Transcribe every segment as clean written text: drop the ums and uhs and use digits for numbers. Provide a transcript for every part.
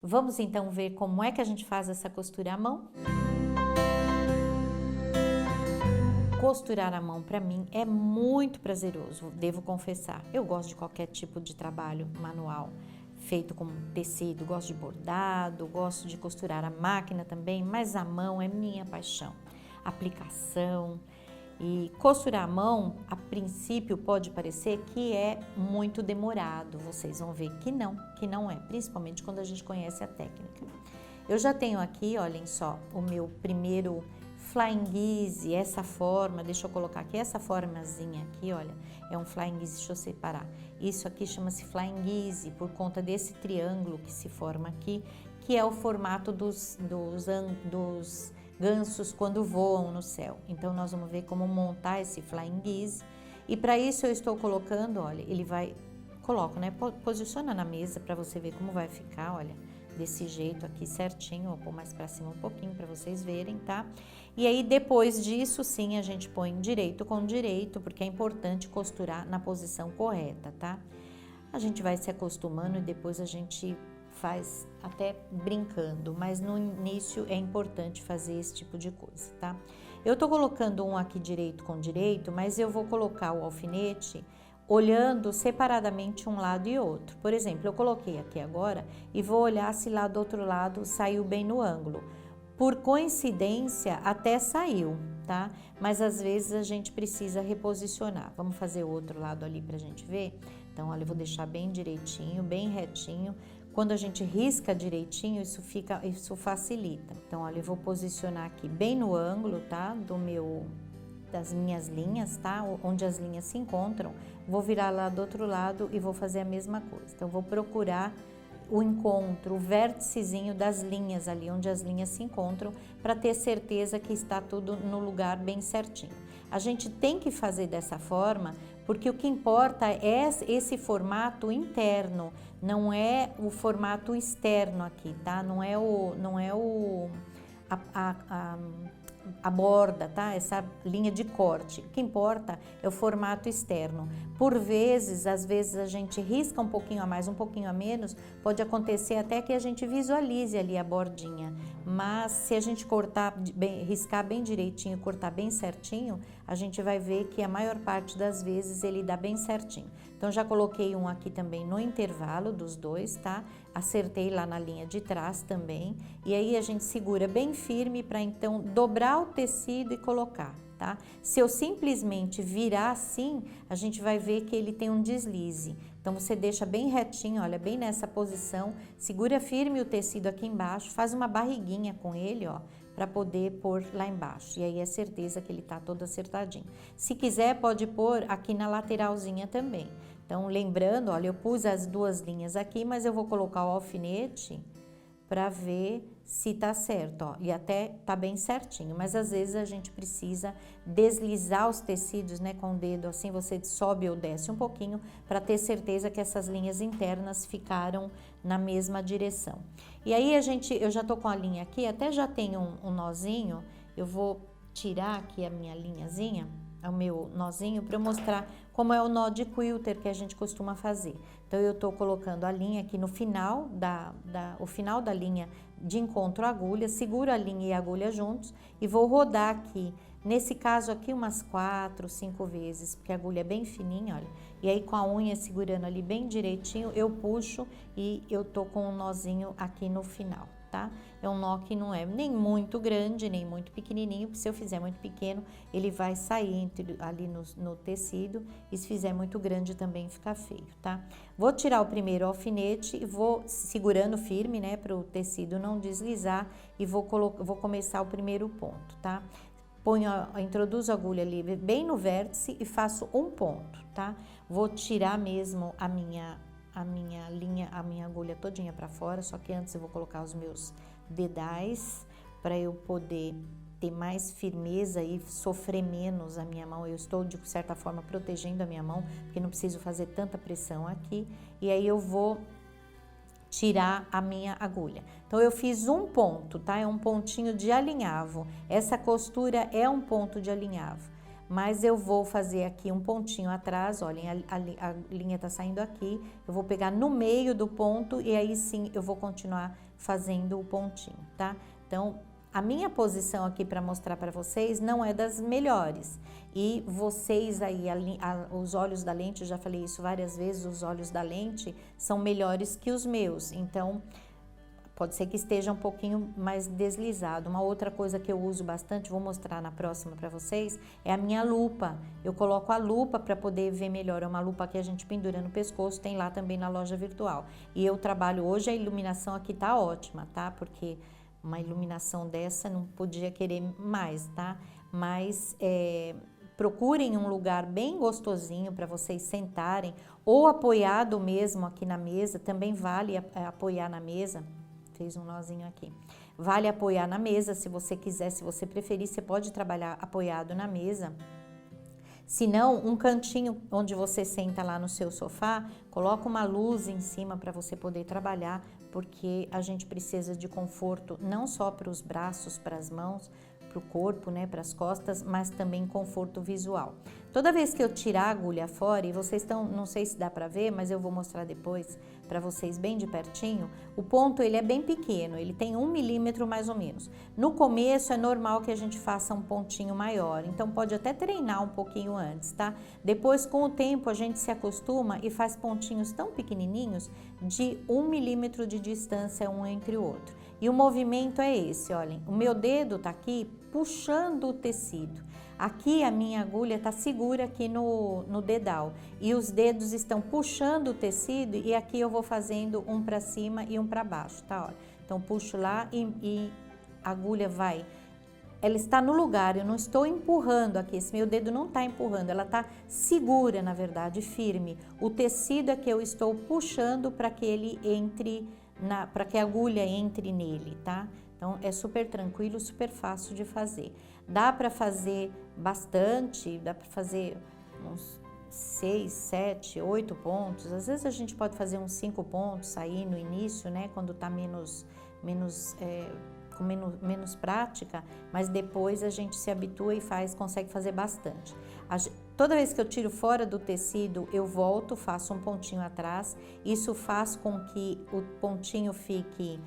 Vamos então ver como é que a gente faz essa costura à mão? Costurar à mão para mim é muito prazeroso, devo confessar. Eu gosto de qualquer tipo de trabalho manual, feito com tecido, gosto de bordado, gosto de costurar à máquina também, mas a mão é minha paixão. Aplicação e costurar à mão, a princípio pode parecer que é muito demorado, vocês vão ver que não é, principalmente quando a gente conhece a técnica. Eu já tenho aqui, olhem só, o meu primeiro Flying Easy, essa forma, deixa eu colocar aqui, essa formazinha aqui, olha, é um Flying Easy, deixa eu separar. Isso aqui chama-se Flying Easy por conta desse triângulo que se forma aqui, que é o formato dos gansos quando voam no céu. Então, nós vamos ver como montar esse Flying Easy. E para isso eu estou colocando, olha, ele vai, coloco, né, posiciona na mesa para você ver como vai ficar, olha, desse jeito aqui certinho, vou pôr mais para cima um pouquinho para vocês verem, tá? E aí depois disso, sim, a gente põe direito com direito, porque é importante costurar na posição correta, tá? A gente vai se acostumando e depois a gente faz até brincando, mas no início é importante fazer esse tipo de coisa, tá? Eu tô colocando um aqui direito com direito, mas eu vou colocar o alfinete olhando separadamente um lado e outro. Por exemplo, eu coloquei aqui agora e vou olhar se lá do outro lado saiu bem no ângulo. Por coincidência, até saiu, tá? Mas às vezes a gente precisa reposicionar. Vamos fazer o outro lado ali pra gente ver? Então, olha, eu vou deixar bem direitinho, bem retinho. Quando a gente risca direitinho, isso facilita. Então, olha, eu vou posicionar aqui bem no ângulo, tá? Das minhas linhas, tá? Onde as linhas se encontram, vou virar lá do outro lado e vou fazer a mesma coisa. Então, vou procurar o encontro, o vérticezinho das linhas ali, onde as linhas se encontram, para ter certeza que está tudo no lugar bem certinho. A gente tem que fazer dessa forma, porque o que importa é esse formato interno, não é o formato externo aqui, tá? Não é a borda, tá? Essa linha de corte. O que importa é o formato externo. Por vezes, às vezes a gente risca um pouquinho a mais, um pouquinho a menos, pode acontecer até que a gente visualize ali a bordinha. Mas se a gente riscar bem direitinho, cortar bem certinho, a gente vai ver que a maior parte das vezes ele dá bem certinho. Então, já coloquei um aqui também no intervalo dos dois, tá? Acertei lá na linha de trás também. E aí a gente segura bem firme para então dobrar o tecido e colocar, tá? Se eu simplesmente virar assim, a gente vai ver que ele tem um deslize. Então, você deixa bem retinho, olha, bem nessa posição, segura firme o tecido aqui embaixo, faz uma barriguinha com ele, ó, para poder pôr lá embaixo. E aí é certeza que ele tá todo acertadinho. Se quiser, pode pôr aqui na lateralzinha também. Então, lembrando, olha, eu pus as duas linhas aqui, mas eu vou colocar o alfinete para ver se tá certo, ó, e até tá bem certinho, mas às vezes a gente precisa deslizar os tecidos, né, com o dedo, assim você sobe ou desce um pouquinho para ter certeza que essas linhas internas ficaram na mesma direção. E aí eu já tô com a linha aqui, até já tenho um nozinho, eu vou tirar aqui a minha linhazinha, o meu nozinho, para eu mostrar como é o nó de quilter que a gente costuma fazer. Então, eu tô colocando a linha aqui no final o final da linha de encontro à agulha, seguro a linha e a agulha juntos e vou rodar aqui. Nesse caso aqui, umas 4, 5 vezes, porque a agulha é bem fininha, olha. E aí, com a unha segurando ali bem direitinho, eu puxo e eu tô com um nozinho aqui no final, tá? É um nó que não é nem muito grande, nem muito pequenininho, porque se eu fizer muito pequeno, ele vai sair ali no tecido, e se fizer muito grande também fica feio, tá? Vou tirar o primeiro alfinete e vou segurando firme, né, para o tecido não deslizar, e vou começar o primeiro ponto, tá? Introduzo a agulha ali bem no vértice e faço um ponto, tá? Vou tirar mesmo a minha agulha todinha para fora, só que antes eu vou colocar os meus dedais para eu poder ter mais firmeza e sofrer menos a minha mão. Eu estou de certa forma protegendo a minha mão, porque não preciso fazer tanta pressão aqui. E aí eu vou tirar a minha agulha. Então, eu fiz um ponto, tá? É um pontinho de alinhavo. Essa costura é um ponto de alinhavo. mas eu vou fazer aqui um pontinho atrás, olhem, a linha tá saindo aqui, eu vou pegar no meio do ponto e aí sim eu vou continuar fazendo o pontinho, tá? Então, a minha posição aqui para mostrar para vocês não é das melhores. E vocês aí, os olhos da lente, eu já falei isso várias vezes, os olhos da lente são melhores que os meus. Então, pode ser que esteja um pouquinho mais deslizado. Uma outra coisa que eu uso bastante, vou mostrar na próxima para vocês, é a minha lupa. Eu coloco a lupa para poder ver melhor. É uma lupa que a gente pendura no pescoço, tem lá também na loja virtual. E eu trabalho hoje, a iluminação aqui tá ótima, tá? Porque uma iluminação dessa não podia querer mais, tá? Mas procurem um lugar bem gostosinho para vocês sentarem, ou apoiado mesmo aqui na mesa, também vale apoiar na mesa. Fez um nozinho aqui. Vale apoiar na mesa, se você quiser, se você preferir, você pode trabalhar apoiado na mesa. Se não, um cantinho onde você senta lá no seu sofá, coloca uma luz em cima para você poder trabalhar, porque a gente precisa de conforto não só para os braços, para as mãos, para o corpo, né, para as costas, mas também conforto visual. Toda vez que eu tirar a agulha fora, e vocês estão, não sei se dá para ver, mas eu vou mostrar depois para vocês bem de pertinho, o ponto ele é bem pequeno, ele tem 1 milímetro mais ou menos. No começo é normal que a gente faça um pontinho maior, então pode até treinar um pouquinho antes, tá? Depois, com o tempo, a gente se acostuma e faz pontinhos tão pequenininhos de 1 milímetro de distância um entre o outro. E o movimento é esse, olhem, o meu dedo tá aqui puxando o tecido. Aqui a minha agulha está segura aqui no dedal e os dedos estão puxando o tecido e aqui eu vou fazendo um para cima e um para baixo, tá? Olha. Então puxo lá e a agulha vai, ela está no lugar, eu não estou empurrando aqui, esse meu dedo não está empurrando, ela está segura, na verdade, firme. O tecido é que eu estou puxando para que ele entre, para que a agulha entre nele, tá? Então, é super tranquilo, super fácil de fazer. Dá para fazer bastante, dá para fazer uns 6, 7, 8 pontos. Às vezes a gente pode fazer uns 5 pontos aí no início, né? Quando tá com menos prática, mas depois a gente se habitua e consegue fazer bastante. Toda vez que eu tiro fora do tecido, eu volto, faço um pontinho atrás. Isso faz com que o pontinho fique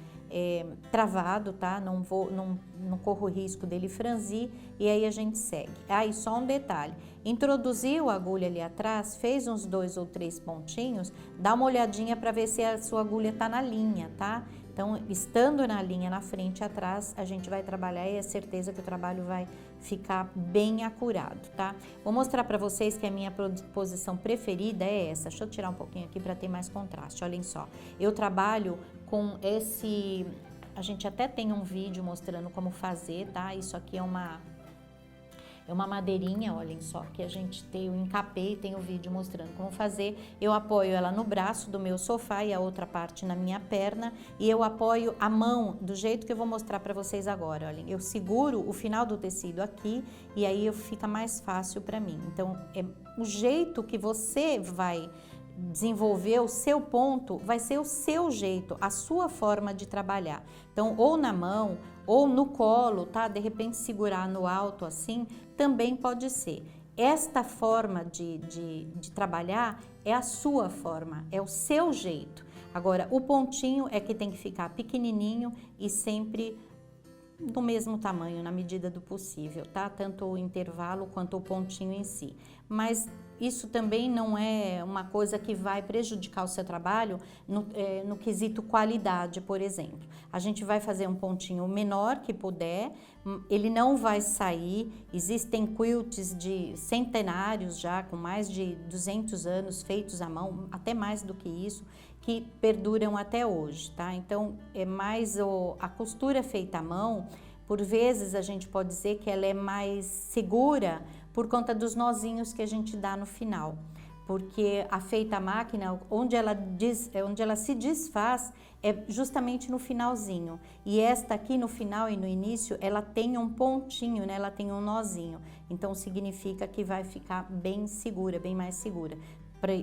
travado, tá? Não corro o risco dele franzir e aí a gente segue. Aí só um detalhe, introduziu a agulha ali atrás, fez uns 2 ou 3 pontinhos, dá uma olhadinha para ver se a sua agulha tá na linha, tá? Então, estando na linha na frente e atrás, a gente vai trabalhar e é certeza que o trabalho vai ficar bem acurado, tá? Vou mostrar para vocês que a minha posição preferida é essa. Deixa eu tirar um pouquinho aqui para ter mais contraste, olhem só. Eu trabalho com esse... A gente até tem um vídeo mostrando como fazer, tá? Isso aqui é uma madeirinha, olhem só, que a gente tem o encapê e tem o vídeo mostrando como fazer. Eu apoio ela no braço do meu sofá e a outra parte na minha perna e eu apoio a mão do jeito que eu vou mostrar para vocês agora, olhem. Eu seguro o final do tecido aqui e aí fica mais fácil para mim. Então, o jeito que você vai desenvolver o seu ponto vai ser o seu jeito, a sua forma de trabalhar. Então, ou na mão, ou no colo, tá? De repente segurar no alto assim, também pode ser. Esta forma de trabalhar é a sua forma, é o seu jeito. Agora, o pontinho é que tem que ficar pequenininho e sempre do mesmo tamanho, na medida do possível, tá? Tanto o intervalo quanto o pontinho em si. Mas isso também não é uma coisa que vai prejudicar o seu trabalho no quesito qualidade, por exemplo. A gente vai fazer um pontinho menor que puder, ele não vai sair. Existem quilts de centenários já, com mais de 200 anos, feitos à mão, até mais do que isso, que perduram até hoje, tá? Então, é mais a costura feita à mão, por vezes a gente pode dizer que ela é mais segura por conta dos nozinhos que a gente dá no final, porque a feita à máquina, onde ela se desfaz é justamente no finalzinho, e esta aqui no final e no início, ela tem um pontinho, né? Ela tem um nozinho, então significa que vai ficar bem segura, bem mais segura.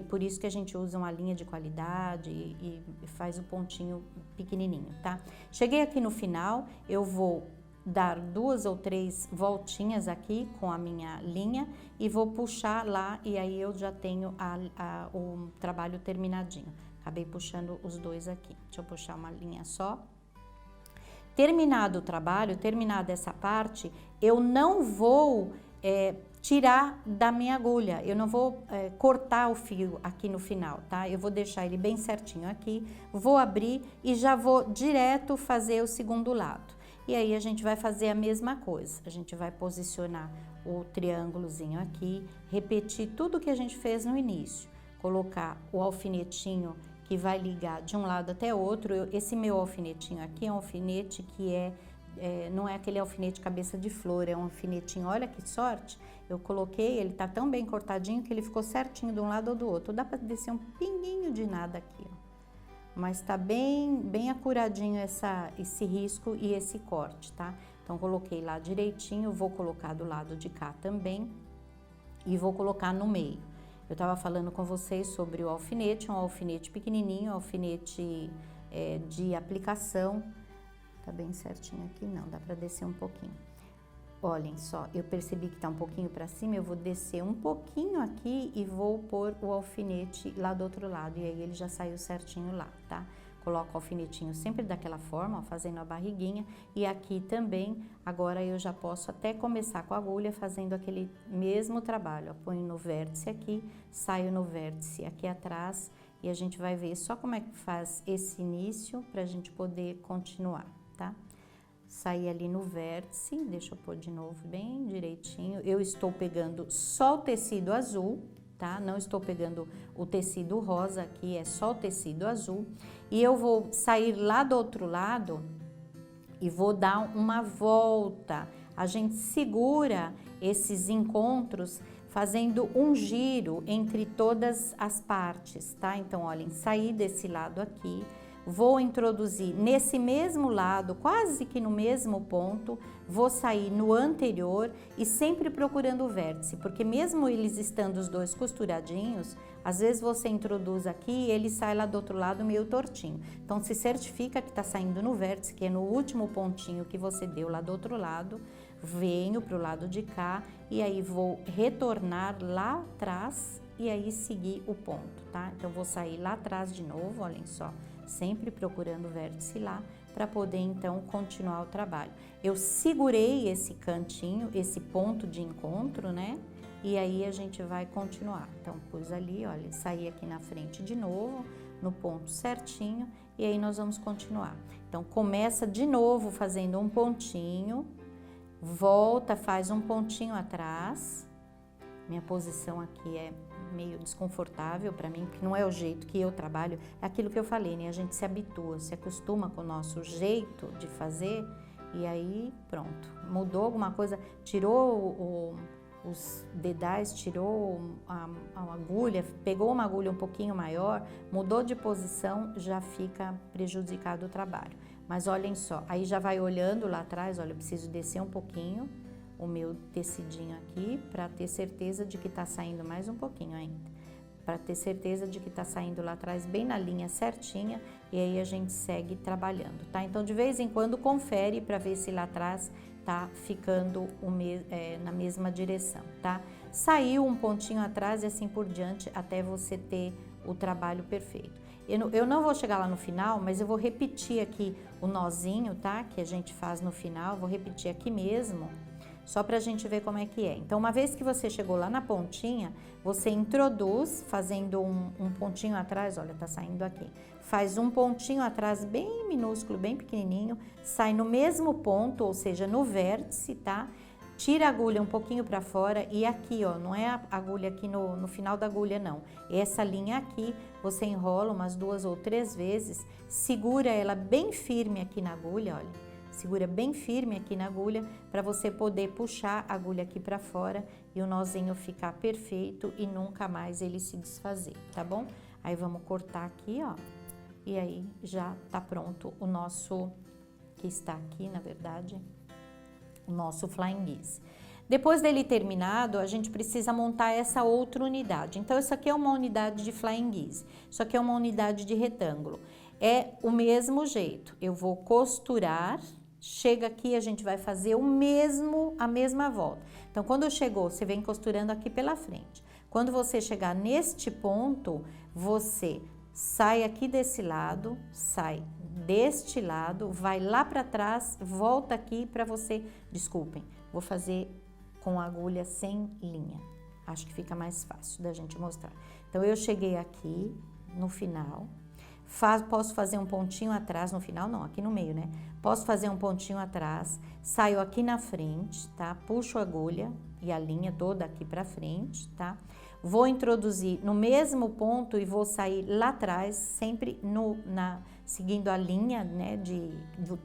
Por isso que a gente usa uma linha de qualidade e faz o pontinho pequenininho, tá? Cheguei aqui no final, eu vou dar 2 ou 3 voltinhas aqui com a minha linha e vou puxar lá e aí eu já tenho o trabalho terminadinho. Acabei puxando os dois aqui. Deixa eu puxar uma linha só. Terminado o trabalho, terminada essa parte, eu não vou tirar da minha agulha, eu não vou cortar o fio aqui no final, tá? Eu vou deixar ele bem certinho aqui, vou abrir e já vou direto fazer o segundo lado. E aí a gente vai fazer a mesma coisa, a gente vai posicionar o triângulozinho aqui, repetir tudo que a gente fez no início, colocar o alfinetinho que vai ligar de um lado até outro. Esse meu alfinetinho aqui é um alfinete que não é aquele alfinete cabeça de flor, é um alfinetinho, olha que sorte, eu coloquei, ele tá tão bem cortadinho que ele ficou certinho de um lado ou do outro, dá para descer um pinguinho de nada aqui, ó. Mas tá bem acuradinho esse risco e esse corte, tá? Então, coloquei lá direitinho, vou colocar do lado de cá também e vou colocar no meio. Eu tava falando com vocês sobre o alfinete, um alfinete pequenininho, alfinete de aplicação. Tá bem certinho aqui? Não, dá pra descer um pouquinho. Olhem só, eu percebi que tá um pouquinho pra cima, eu vou descer um pouquinho aqui e vou pôr o alfinete lá do outro lado. E aí ele já saiu certinho lá, tá? Coloco o alfinetinho sempre daquela forma, ó, fazendo a barriguinha. E aqui também, agora eu já posso até começar com a agulha fazendo aquele mesmo trabalho. Ó, ponho no vértice aqui, saio no vértice aqui atrás e a gente vai ver só como é que faz esse início pra gente poder continuar, tá? Saí ali no vértice, deixa eu pôr de novo bem direitinho. Eu estou pegando só o tecido azul, tá? Não estou pegando o tecido rosa aqui, é só o tecido azul. E eu vou sair lá do outro lado e vou dar uma volta. A gente segura esses encontros fazendo um giro entre todas as partes, tá? Então, olhem, saí desse lado aqui, vou introduzir nesse mesmo lado, quase que no mesmo ponto, vou sair no anterior e sempre procurando o vértice, porque mesmo eles estando os dois costuradinhos, às vezes você introduz aqui e ele sai lá do outro lado meio tortinho. Então, se certifica que tá saindo no vértice, que é no último pontinho que você deu lá do outro lado, venho pro lado de cá e aí vou retornar lá atrás e aí seguir o ponto, tá? Então, vou sair lá atrás de novo, olhem só, sempre procurando o vértice lá, para poder então continuar o trabalho. Eu segurei esse cantinho, esse ponto de encontro, né? E aí a gente vai continuar. Então, pus ali, olha, saí aqui na frente de novo, no ponto certinho, e aí nós vamos continuar. Então, começa de novo fazendo um pontinho, volta, faz um pontinho atrás. Minha posição aqui é meio desconfortável para mim, porque não é o jeito que eu trabalho, é aquilo que eu falei, né? A gente se habitua, se acostuma com o nosso jeito de fazer e aí pronto, mudou alguma coisa, tirou os dedais, tirou a agulha, pegou uma agulha um pouquinho maior, mudou de posição, já fica prejudicado o trabalho. Mas olhem só, aí já vai olhando lá atrás, olha, eu preciso descer um pouquinho o meu tecidinho aqui, para ter certeza de que tá saindo mais um pouquinho ainda, para ter certeza de que tá saindo lá atrás bem na linha certinha, e aí a gente segue trabalhando, tá? Então, de vez em quando, confere para ver se lá atrás tá ficando na mesma direção, tá? Saiu um pontinho atrás e assim por diante, até você ter o trabalho perfeito. Eu não vou chegar lá no final, mas eu vou repetir aqui o nozinho, tá? Que a gente faz no final, vou repetir aqui mesmo, só para a gente ver como é que é. Então, uma vez que você chegou lá na pontinha, você introduz, fazendo um pontinho atrás, olha, tá saindo aqui. Faz um pontinho atrás bem minúsculo, bem pequenininho, sai no mesmo ponto, ou seja, no vértice, tá? Tira a agulha um pouquinho para fora e aqui, ó, não é a agulha aqui no final da agulha, não. Essa linha aqui, você enrola umas 2 ou 3 vezes, segura ela bem firme aqui na agulha, olha. Segura bem firme aqui na agulha para você poder puxar a agulha aqui para fora e o nozinho ficar perfeito e nunca mais ele se desfazer, tá bom? Aí vamos cortar aqui, ó, e aí já tá pronto o nosso, que está aqui, na verdade, o nosso flying geese. Depois dele terminado, a gente precisa montar essa outra unidade. Então, isso aqui é uma unidade de flying geese, isso aqui é uma unidade de retângulo. É o mesmo jeito, eu vou costurar chega aqui, a gente vai fazer a mesma volta. Então, quando chegou, você vem costurando aqui pela frente. Quando você chegar neste ponto, você sai aqui desse lado, sai deste lado, vai lá para trás, volta aqui para você, desculpem, vou fazer com a agulha sem linha. Acho que fica mais fácil da gente mostrar. Então, eu cheguei aqui no final, posso fazer um pontinho atrás, no final não, aqui no meio, né? Posso fazer um pontinho atrás, saio aqui na frente, tá? Puxo a agulha e a linha toda aqui pra frente, tá? Vou introduzir no mesmo ponto e vou sair lá atrás, sempre seguindo a linha, né,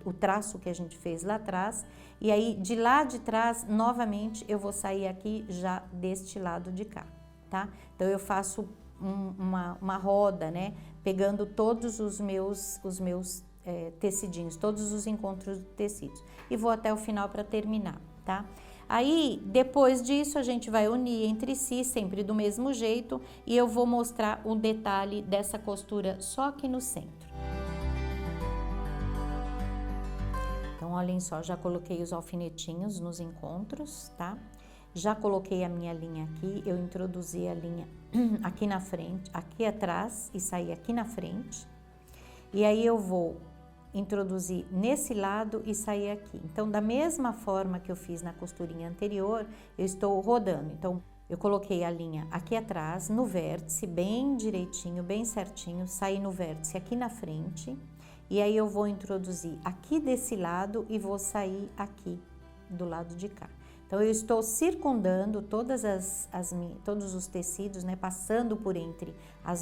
o traço que a gente fez lá atrás. E aí, de lá de trás, novamente, eu vou sair aqui já deste lado de cá, tá? Então, eu faço uma roda, né, pegando todos os meus tecidinhos, todos os encontros de tecidos. E vou até o final para terminar, tá? Aí, depois disso, a gente vai unir entre si, sempre do mesmo jeito, e eu vou mostrar um detalhe dessa costura só aqui no centro. Então, olhem só, já coloquei os alfinetinhos nos encontros, tá? Já coloquei a minha linha aqui, eu introduzi a linha aqui na frente, aqui atrás e saí aqui na frente. E aí eu vou introduzir nesse lado e sair aqui. Então, da mesma forma que eu fiz na costurinha anterior, eu estou rodando. Então, eu coloquei a linha aqui atrás, no vértice, bem direitinho, bem certinho, saí no vértice aqui na frente. E aí eu vou introduzir aqui desse lado e vou sair aqui do lado de cá. Então, eu estou circundando todos os tecidos, né? Passando por entre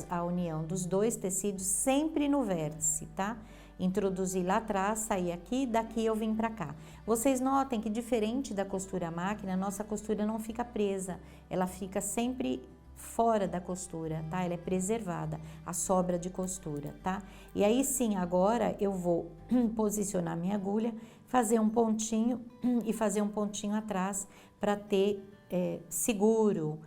a união dos dois tecidos, sempre no vértice, tá? Introduzi lá atrás, saí aqui, daqui eu vim pra cá. Vocês notem que diferente da costura à máquina, a nossa costura não fica presa, ela fica sempre fora da costura, tá? Ela é preservada, a sobra de costura, tá? E aí sim, agora eu vou posicionar minha agulha, fazer um pontinho e fazer um pontinho atrás para ter seguro.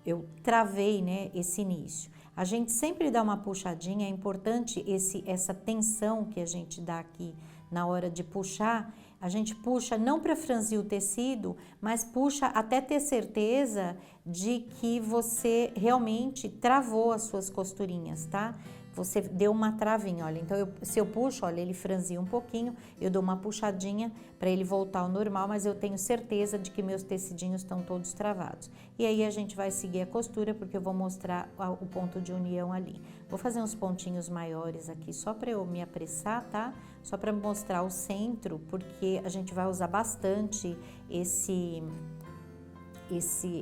Eu travei, né, esse início. A gente sempre dá uma puxadinha, é importante essa tensão que a gente dá aqui na hora de puxar. A gente puxa não para franzir o tecido, mas puxa até ter certeza de que você realmente travou as suas costurinhas, tá? Você deu uma travinha, olha, então se eu puxo, olha, ele franzia um pouquinho, eu dou uma puxadinha para ele voltar ao normal, mas eu tenho certeza de que meus tecidinhos estão todos travados. E aí a gente vai seguir a costura, porque eu vou mostrar o ponto de união ali. Vou fazer uns pontinhos maiores aqui, só para eu me apressar, tá? Só para mostrar o centro, porque a gente vai usar bastante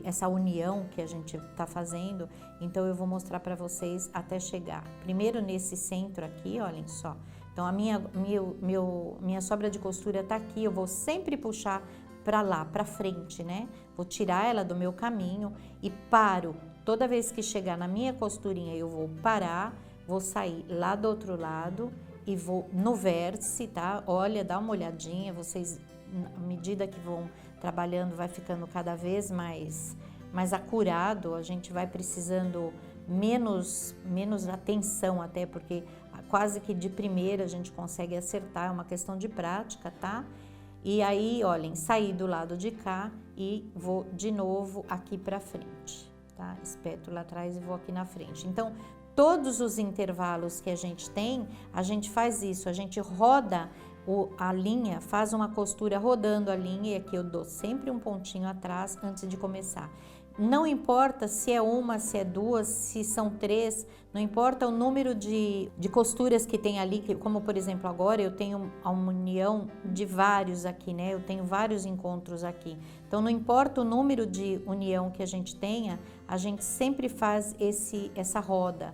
essa união que a gente tá fazendo, então eu vou mostrar para vocês até chegar. Primeiro nesse centro aqui, olhem só. Então a minha sobra de costura tá aqui, eu vou sempre puxar para lá, para frente, né? Vou tirar ela do meu caminho e paro. Toda vez que chegar na minha costurinha, eu vou parar, vou sair lá do outro lado e vou no vértice, tá? Olha, dá uma olhadinha, vocês, à medida que vão trabalhando, vai ficando cada vez mais acurado, a gente vai precisando menos atenção até, porque quase que de primeira a gente consegue acertar, é uma questão de prática, tá? E aí, olhem, saí do lado de cá e vou de novo aqui pra frente, tá? Espeto lá atrás e vou aqui na frente. Então, todos os intervalos que a gente tem, a gente faz isso, a gente roda a linha, faz uma costura rodando a linha, e aqui eu dou sempre um pontinho atrás antes de começar. Não importa se é uma, se é duas, se são três, não importa o número de costuras que tem ali, como por exemplo agora eu tenho a união de vários aqui, né? Eu tenho vários encontros aqui. Então não importa o número de união que a gente tenha, a gente sempre faz essa roda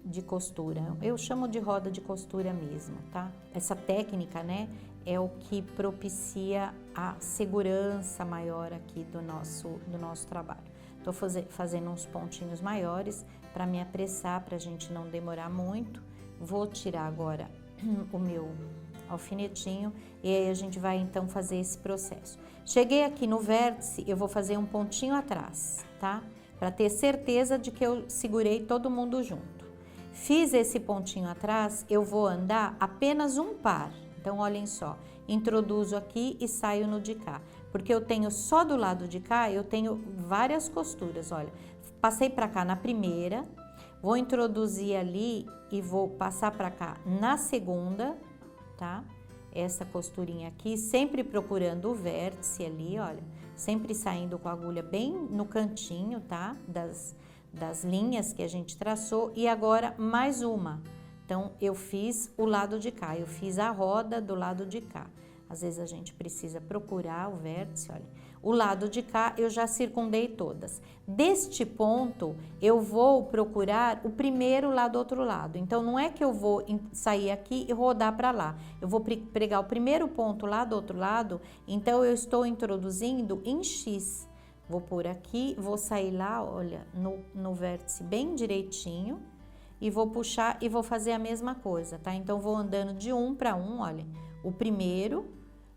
de costura. Eu chamo de roda de costura mesmo, tá? Essa técnica, né, é o que propicia a segurança maior aqui do nosso trabalho. Tô fazendo uns pontinhos maiores para me apressar, para a gente não demorar muito. Vou tirar agora o meu alfinetinho e aí a gente vai então fazer esse processo. Cheguei aqui no vértice, eu vou fazer um pontinho atrás, tá? Para ter certeza de que eu segurei todo mundo junto. Fiz esse pontinho atrás, eu vou andar apenas um par. Então, olhem só, introduzo aqui e saio no de cá, porque eu tenho só do lado de cá, eu tenho várias costuras, olha. Passei para cá na primeira, vou introduzir ali e vou passar para cá na segunda, tá? Essa costurinha aqui, sempre procurando o vértice ali, olha, sempre saindo com a agulha bem no cantinho, tá? Das linhas que a gente traçou. E agora mais uma. Então, eu fiz o lado de cá, eu fiz a roda do lado de cá. Às vezes a gente precisa procurar o vértice, olha. O lado de cá eu já circundei todas. Deste ponto, eu vou procurar o primeiro lá do outro lado. Então, não é que eu vou sair aqui e rodar para lá. Eu vou pregar o primeiro ponto lá do outro lado, então eu estou introduzindo em X. Vou por aqui, vou sair lá, olha, no vértice bem direitinho e vou puxar e vou fazer a mesma coisa, tá? Então, vou andando de um para um, olha, o primeiro,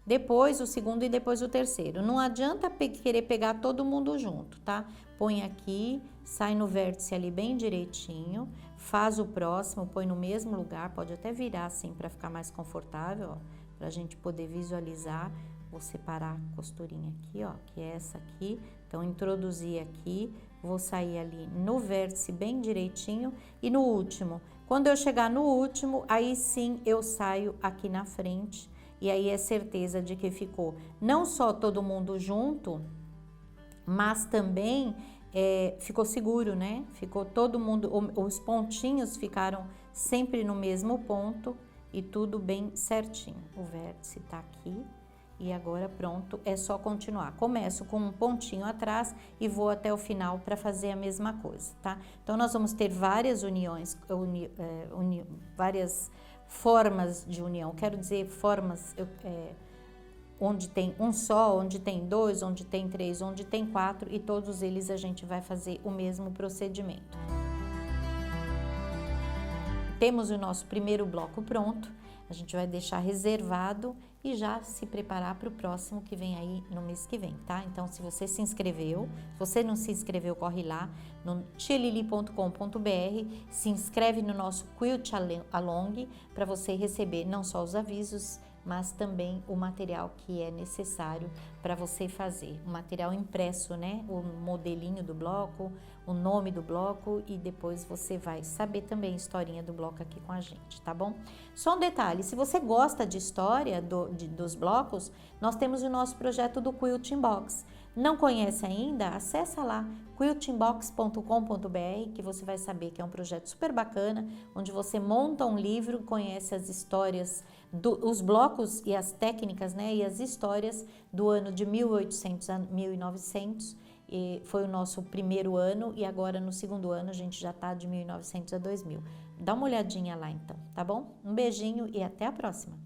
depois o segundo e depois o terceiro. Não adianta querer pegar todo mundo junto, tá? Põe aqui, sai no vértice ali bem direitinho, faz o próximo, põe no mesmo lugar, pode até virar assim para ficar mais confortável, ó, pra gente poder visualizar. Vou separar a costurinha aqui, ó, que é essa aqui. Então, introduzir aqui, vou sair ali no vértice bem direitinho e no último. Quando eu chegar no último, aí sim eu saio aqui na frente. E aí é certeza de que ficou não só todo mundo junto, mas também ficou seguro, né? Ficou todo mundo, os pontinhos ficaram sempre no mesmo ponto e tudo bem certinho. O vértice tá aqui e agora pronto, é só continuar. Começo com um pontinho atrás e vou até o final para fazer a mesma coisa, tá? Então, nós vamos ter várias uniões, várias formas de união, quero dizer formas onde tem um só, onde tem dois, onde tem três, onde tem quatro e todos eles a gente vai fazer o mesmo procedimento. Temos o nosso primeiro bloco pronto, a gente vai deixar reservado e já se preparar para o próximo que vem aí no mês que vem, tá? Então, se você se inscreveu, se você não se inscreveu, corre lá no tialili.com.br, se inscreve no nosso Quilt Along para você receber não só os avisos, mas também o material que é necessário para você fazer. O material impresso, né? O modelinho do bloco, o nome do bloco e depois você vai saber também a historinha do bloco aqui com a gente, tá bom? Só um detalhe, se você gosta de história dos blocos, nós temos o nosso projeto do Quilting Box. Não conhece ainda? Acessa lá quiltingbox.com.br que você vai saber que é um projeto super bacana, onde você monta um livro, conhece as histórias, os blocos e as técnicas, né, e as histórias do ano de 1800 a 1900, e foi o nosso primeiro ano e agora no segundo ano a gente já tá de 1900 a 2000. Dá uma olhadinha lá então, tá bom? Um beijinho e até a próxima!